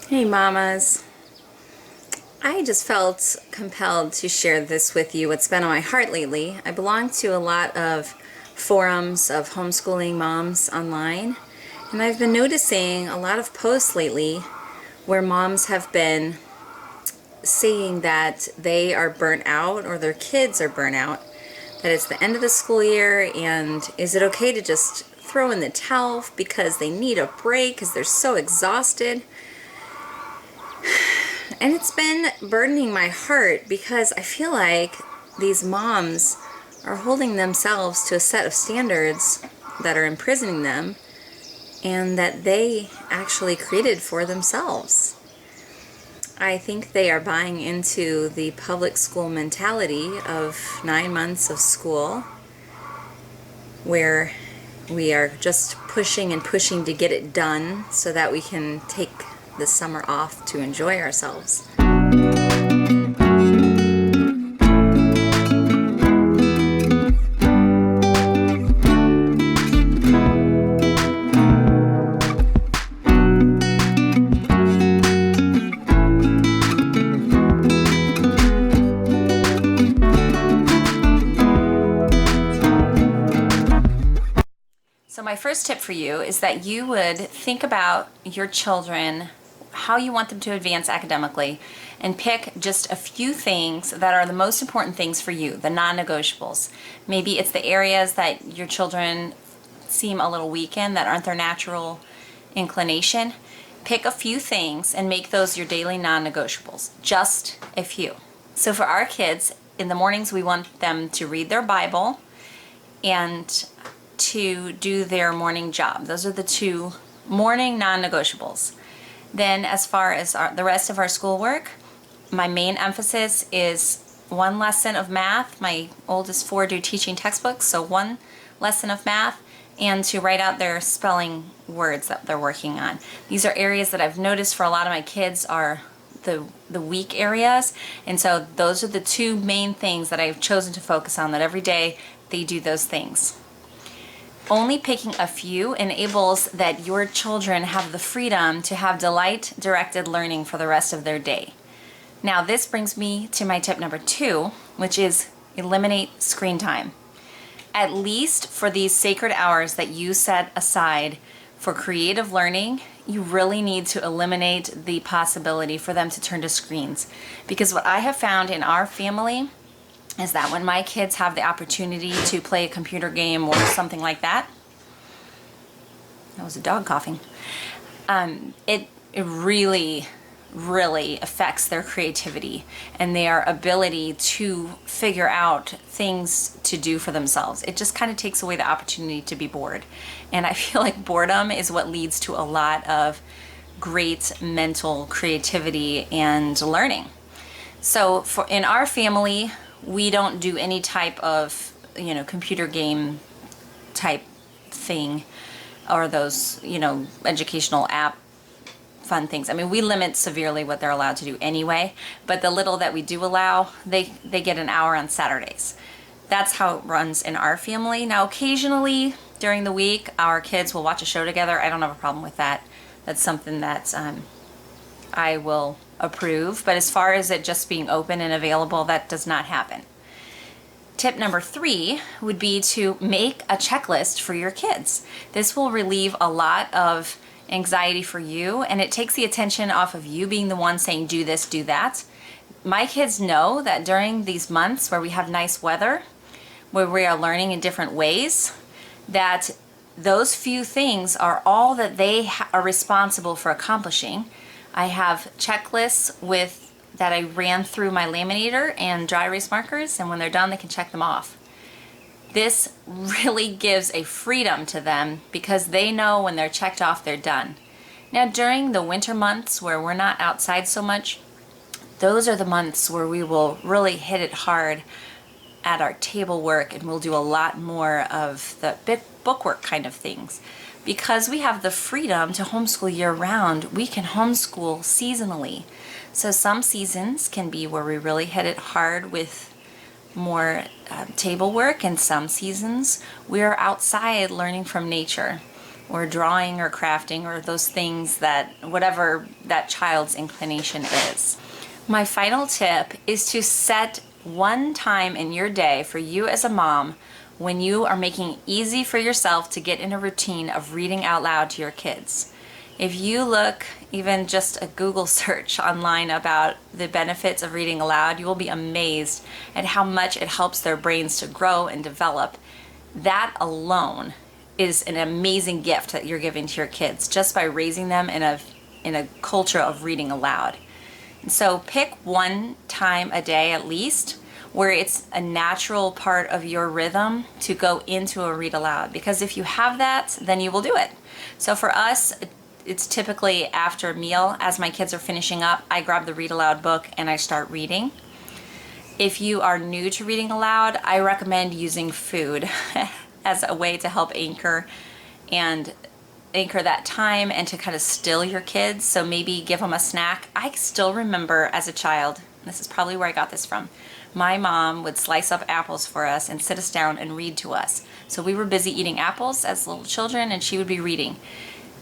Hey mamas, I just felt compelled to share this with you, what's been on my heart lately. I belong to a lot of forums of homeschooling moms online, and I've been noticing a lot of posts lately where moms have been saying that they are burnt out or their kids are burnt out, that it's the end of the school year and is it okay to just throw in the towel because they need a break because they're so exhausted. And it's been burdening my heart because I feel like these moms are holding themselves to a set of standards that are imprisoning them and that they actually created for themselves. I think they are buying into the public school mentality of 9 months of school where we are just pushing and pushing to get it done so that we can take the summer off to enjoy ourselves. So my first tip for you is that you would think about your children, how you want them to advance academically, and pick just a few things that are the most important things for you, the non-negotiables. Maybe it's the areas that your children seem a little weak in, that aren't their natural inclination. Pick a few things and make those your daily non-negotiables, just a few. So for our kids, in the mornings we want them to read their Bible and to do their morning job. Those are the two morning non-negotiables. Then as far as the rest of our schoolwork, my main emphasis is one lesson of math. My oldest 4 do teaching textbooks, so one lesson of math, and to write out their spelling words that they're working on. These are areas that I've noticed for a lot of my kids are the weak areas, and so those are the two main things that I've chosen to focus on, that every day they do those things. Only picking a few enables that your children have the freedom to have delight-directed learning for the rest of their day. Now this brings me to my tip number 2, which is eliminate screen time. At least for these sacred hours that you set aside for creative learning, you really need to eliminate the possibility for them to turn to screens. Because what I have found in our family is that when my kids have the opportunity to play a computer game or something like that, that was a dog coughing, it really affects their creativity and their ability to figure out things to do for themselves. It just kind of takes away the opportunity to be bored. And I feel like boredom is what leads to a lot of great mental creativity and learning. So in our family, we don't do any type of, computer game type thing or those, educational app fun things. I mean, we limit severely what they're allowed to do anyway, but the little that we do allow, they get an hour on Saturdays. That's how it runs in our family. Now, occasionally during the week, our kids will watch a show together. I don't have a problem with that. That's something that I will approve, but as far as it just being open and available, that does not happen. Tip number 3 would be to make a checklist for your kids. This will relieve a lot of anxiety for you, and it takes the attention off of you being the one saying do this, do that. My kids know that during these months where we have nice weather, where we are learning in different ways, that those few things are all that they are responsible for accomplishing. I have checklists that I ran through my laminator and dry erase markers, and when they're done, they can check them off. This really gives a freedom to them because they know when they're checked off, they're done. Now, during the winter months where we're not outside so much, those are the months where we will really hit it hard at our table work, and we'll do a lot more of the bookwork kind of things. Because we have the freedom to homeschool year-round, we can homeschool seasonally. So some seasons can be where we really hit it hard with more table work, and some seasons we're outside learning from nature. or drawing or crafting or those things that, whatever that child's inclination is. My final tip is to set one time in your day for you as a mom when you are making it easy for yourself to get in a routine of reading out loud to your kids. If you look even just a Google search online about the benefits of reading aloud, you will be amazed at how much it helps their brains to grow and develop. That alone is an amazing gift that you're giving to your kids just by raising them in a culture of reading aloud. So pick one time a day at least where it's a natural part of your rhythm to go into a read aloud, because if you have that, then you will do it. So for us, it's typically after a meal. As my kids are finishing up, I grab the read aloud book and I start reading. If you are new to reading aloud, I recommend using food as a way to help anchor that time and to kind of still your kids. So maybe give them a snack. I still remember as a child, this is probably where I got this from, my mom would slice up apples for us and sit us down and read to us. So we were busy eating apples as little children and she would be reading.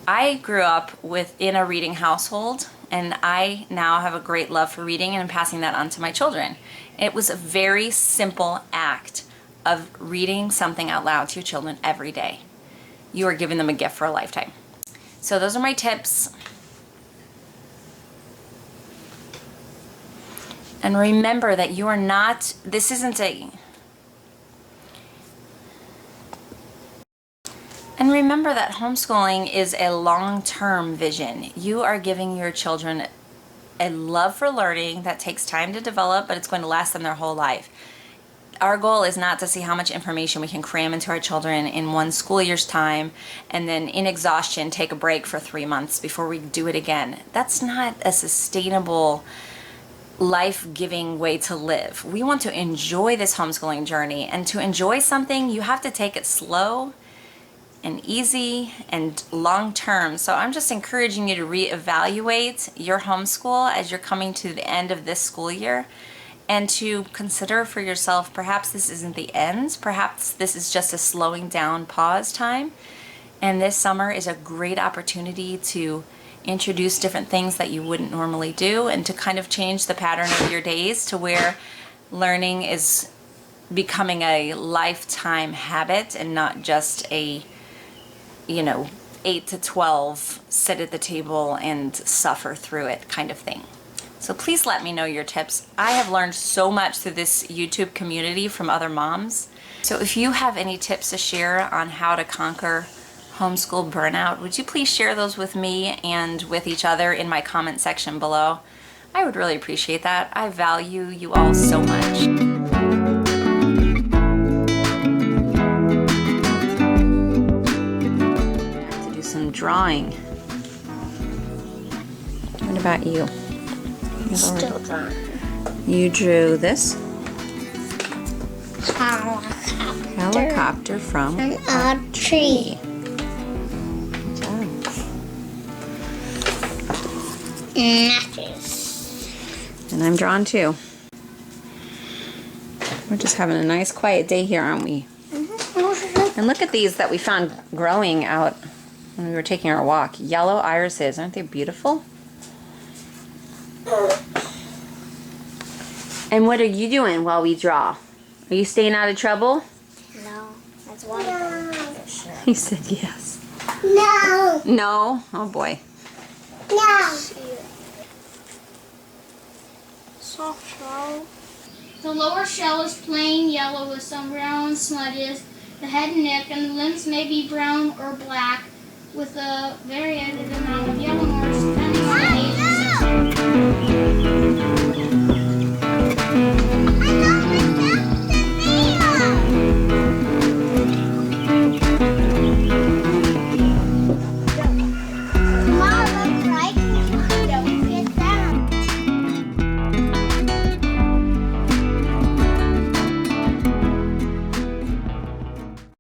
I grew up within a reading household and I now have a great love for reading and I'm passing that on to my children. It was a very simple act of reading something out loud to your children every day. You are giving them a gift for a lifetime. So those are my tips. And remember that you are not, this isn't a, and remember that homeschooling is a long-term vision. You are giving your children a love for learning that takes time to develop, but it's going to last them their whole life. Our goal is not to see how much information we can cram into our children in one school year's time and then in exhaustion take a break for 3 months before we do it again. That's not a sustainable, life-giving way to live. We want to enjoy this homeschooling journey, and to enjoy something, you have to take it slow and easy and long-term. So I'm just encouraging you to reevaluate your homeschool as you're coming to the end of this school year, and to consider for yourself, perhaps this isn't the end, perhaps this is just a slowing down pause time, and this summer is a great opportunity to introduce different things that you wouldn't normally do and to kind of change the pattern of your days to where learning is becoming a lifetime habit and not just a 8 to 12 sit at the table and suffer through it kind of thing. So please let me know your tips. I have learned so much through this YouTube community from other moms. So if you have any tips to share on how to conquer homeschool burnout, would you please share those with me and with each other in my comment section below? I would really appreciate that. I value you all so much. To do some drawing. What about you? Still drawing. You drew this Helicopter. helicopter from A tree. Good job. Matches. And I'm drawn too. We're just having a nice quiet day here, aren't we? And look at these that we found growing out when we were taking our walk. Yellow irises. Aren't they beautiful? And what are you doing while we draw? Are you staying out of trouble? No, that's one for sure. He said yes. No. No? Oh boy. No. Soft shell. The lower shell is plain yellow with some brown smudges. The head and neck and the limbs may be brown or black with a varied amount of yellow marks depending on the age of the section.